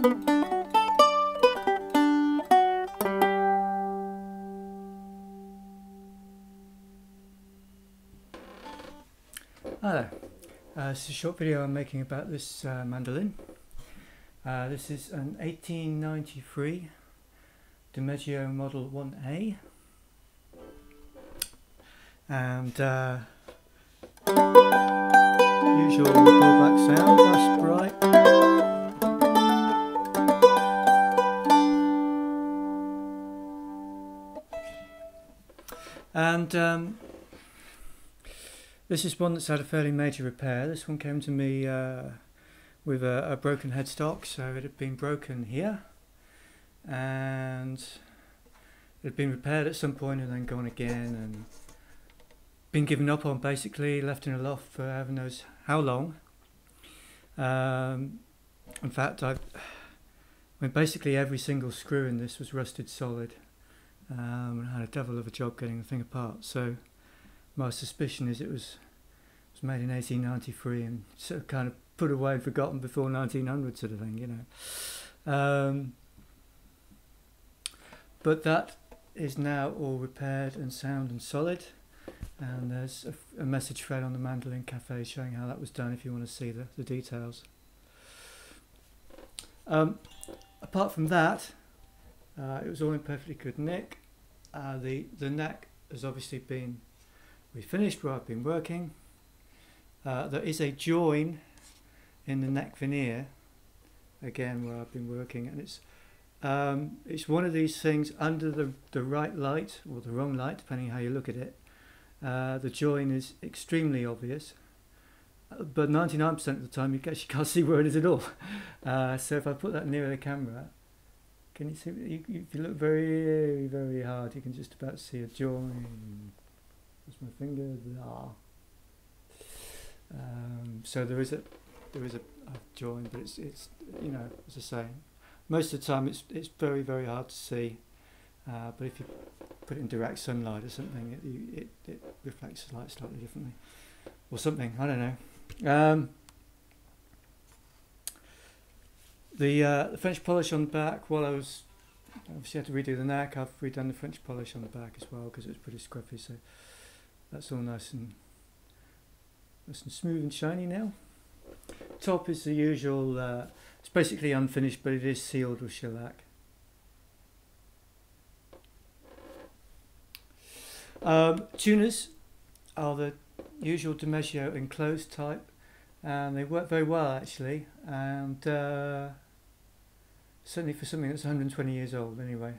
Hello, this is a short video I'm making about this mandolin. This is an 1893 DeMeglio Model 1A, and usual pullback sound, nice bright. And this is one that's had a fairly major repair. This one came to me with a broken headstock, so it had been broken here and it had been repaired at some point and then gone again and been given up on, basically left in a loft for heaven knows how long. In fact, basically every single screw in this was rusted solid, and I had a devil of a job getting the thing apart. So my suspicion is it was made in 1893 and sort of kind of put away and forgotten before 1900 sort of thing, you know. But that is now all repaired and sound and solid, and there's a message thread on the Mandolin Cafe showing how that was done if you want to see the details. Apart from that, it was all in perfectly good nick. The neck has obviously been refinished where I've been working. There is a join in the neck veneer again where I've been working, and it's one of these things under the right light or the wrong light, depending how you look at it. The join is extremely obvious, but 99% of the time you can't see where it is at all. So if I put that near the camera, can you see? If you look very, very hard, you can just about see a join. That's my finger there. So there is a join, but it's you know, as I say, most of the time it's very, very hard to see. But if you put it in direct sunlight or something, it reflects the light slightly differently, or something. I don't know. The French polish on the back. While I was obviously had to redo the neck, I've redone the French polish on the back as well because it was pretty scruffy. So that's all nice and smooth and shiny now. Top is the usual. It's basically unfinished, but it is sealed with shellac. Tuners are the usual DeMeglio enclosed type, and they work very well actually, and certainly for something that's 120 years old anyway.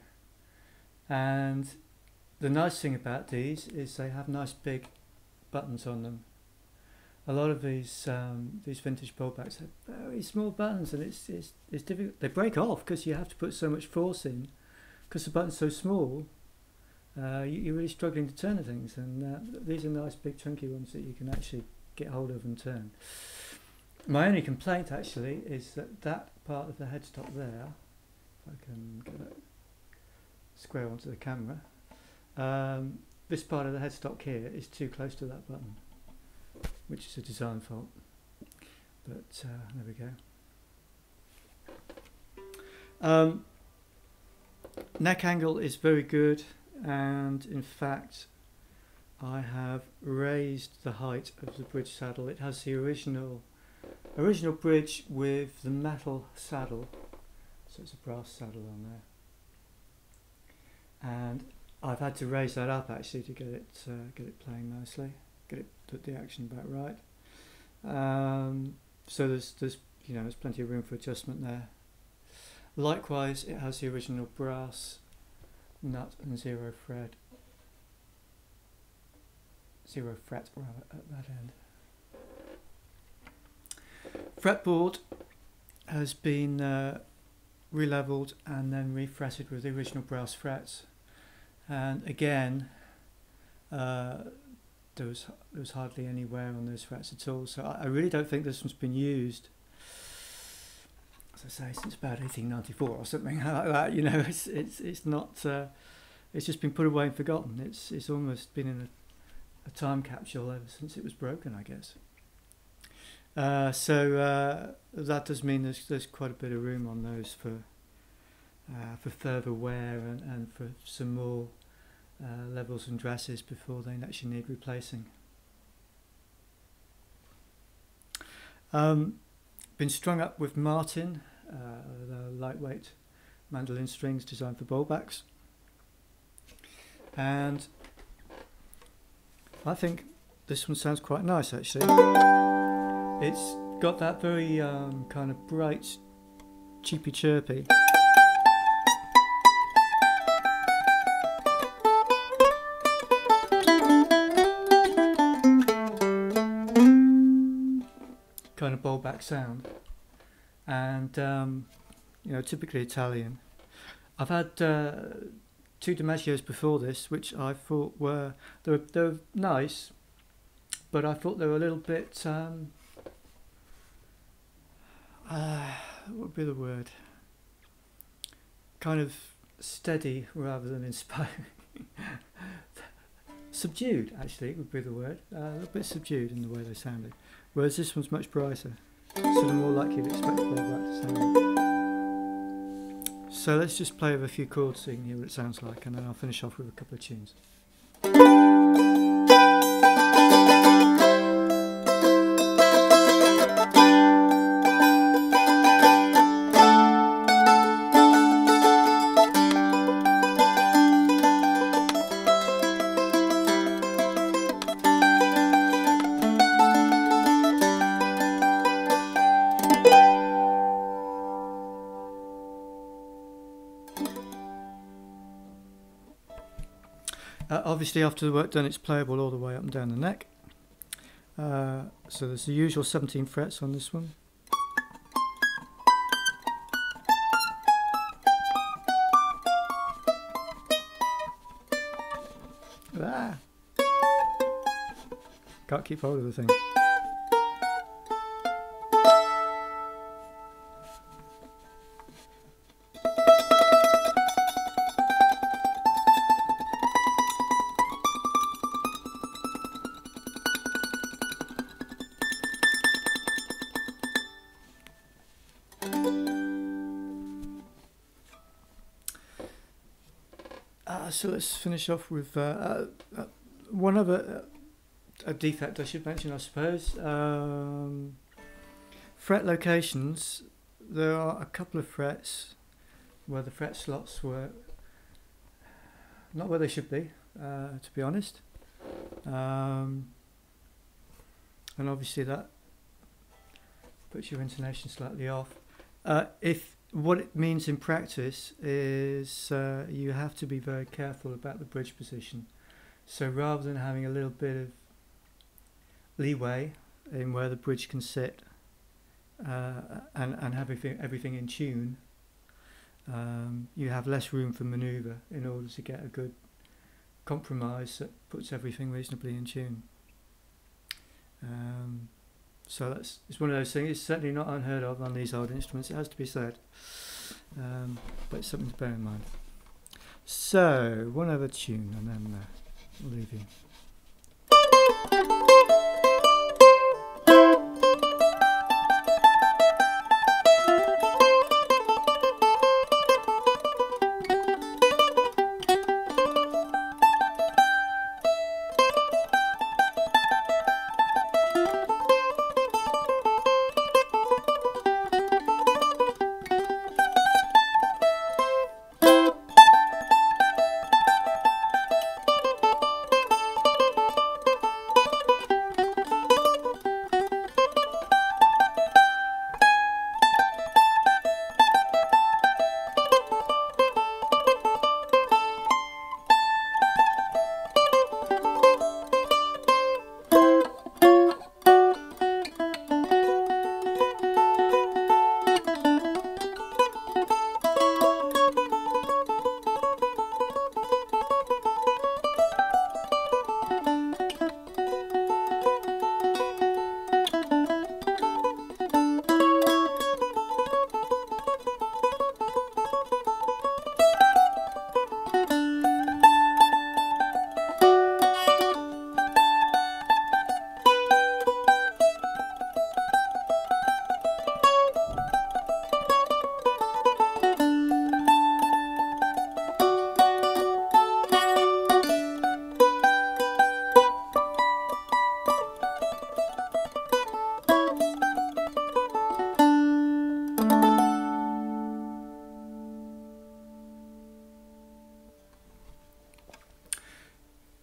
And the nice thing about these is they have nice big buttons on them. A lot of these vintage pullbacks have very small buttons, and it's difficult. They break off because you have to put so much force in, because the button's so small. You're really struggling to turn the things, and these are nice big chunky ones that you can actually get hold of and turn. My only complaint actually is that part of the headstock there, if I can get it square onto the camera, this part of the headstock here is too close to that button, which is a design fault, but there we go. Neck angle is very good, and in fact I have raised the height of the bridge saddle. It has the original bridge with the metal saddle, so it's a brass saddle on there, and I've had to raise that up actually to get it playing nicely, put the action back right. So there's you know, there's plenty of room for adjustment there. Likewise, it has the original brass nut and zero fret rather at that end. Fretboard has been re-leveled and then refretted with the original brass frets, and again there was hardly any wear on those frets at all, so I really don't think this one's been used, as I say, since about 1894 or something like that. You know, it's not. It's just been put away and forgotten. It's almost been in a time capsule ever since it was broken, I guess. So that does mean there's quite a bit of room on those for further wear and for some more levels and dresses before they actually need replacing. Been strung up with Martin, the lightweight mandolin strings designed for bowl backs, and I think this one sounds quite nice actually. It's got that very kind of bright, cheepy chirpy. Kind of bowl back sound, and you know, typically Italian. I've had two DeMeglios before this, which I thought were they were nice, but I thought they were a little bit what would be the word? Kind of steady rather than inspiring. Subdued, actually, would be the word. A little bit subdued in the way they sounded. Whereas this one's much brighter, sort of more like you'd expect bowl back to sound. So let's just play with a few chords so you can hear what it sounds like, and then I'll finish off with a couple of tunes. Obviously after the work done, it's playable all the way up and down the neck. So there's the usual 17 frets on this one. Ah. Can't keep hold of the thing. So let's finish off with one other a defect I should mention, I suppose. Fret locations. There are a couple of frets where the fret slots were not where they should be, to be honest. And obviously that puts your intonation slightly off. What it means in practice is you have to be very careful about the bridge position. So rather than having a little bit of leeway in where the bridge can sit and have everything in tune, you have less room for manoeuvre in order to get a good compromise that puts everything reasonably in tune. So it's one of those things. It's certainly not unheard of on these old instruments, it has to be said, but it's something to bear in mind. So one other tune and then we'll leave you.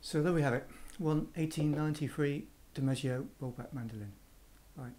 So there we have it, one 1893 DeMeglio rollback mandolin. Right.